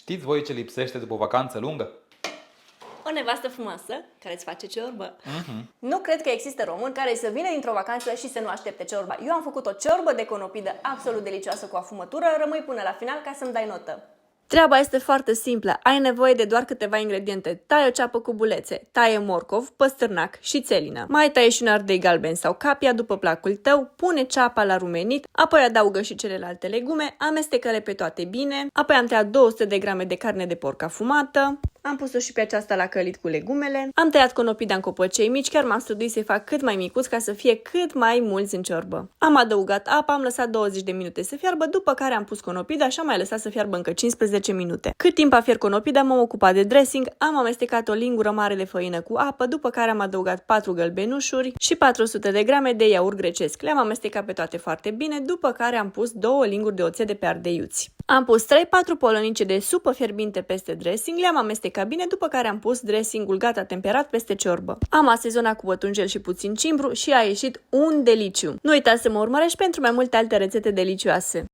Știți voi ce lipsește după o vacanță lungă? O nevastă frumoasă care îți face ciorbă. Nu cred că există român care să vină dintr-o vacanță și să nu aștepte ciorba. Eu am făcut o ciorbă de conopidă absolut delicioasă cu afumătură, rămâi până la final ca să-mi dai notă. Treaba este foarte simplă, ai nevoie de doar câteva ingrediente. Tai o ceapă cu bulețe, taie morcov, păstârnac și țelină. Mai taie și un ardei galben sau capia după placul tău, pune ceapa la rumenit, apoi adaugă și celelalte legume, amestecă-le pe toate bine, apoi am tăiat 200 de grame de carne de porc afumată, am pus-o și pe aceasta la călit cu legumele, am tăiat conopida în copăcei mici, chiar m-am străduit să-i fac cât mai micuți ca să fie cât mai mulți în ciorbă. Am adăugat apă, am lăsat 20 de minute să fiarbă, după care am pus conopida și am mai lăsat să fiarbă încă 15 minute. Cât timp a fiert conopida, m-am ocupat de dressing, am amestecat o lingură mare de făină cu apă, după care am adăugat 4 gălbenușuri și 400 de grame de iaurt grecesc. Le-am amestecat pe toate foarte bine, după care am pus 2 linguri de oțet de pe ardeiuți. Am pus 3-4 polonice de supă fierbinte peste dressing, le-am amestecat bine, după care am pus dressingul gata temperat peste ciorbă. Am asezonat cu pătrunjel și puțin cimbru și a ieșit un deliciu. Nu uita să mă urmărești pentru mai multe alte rețete delicioase.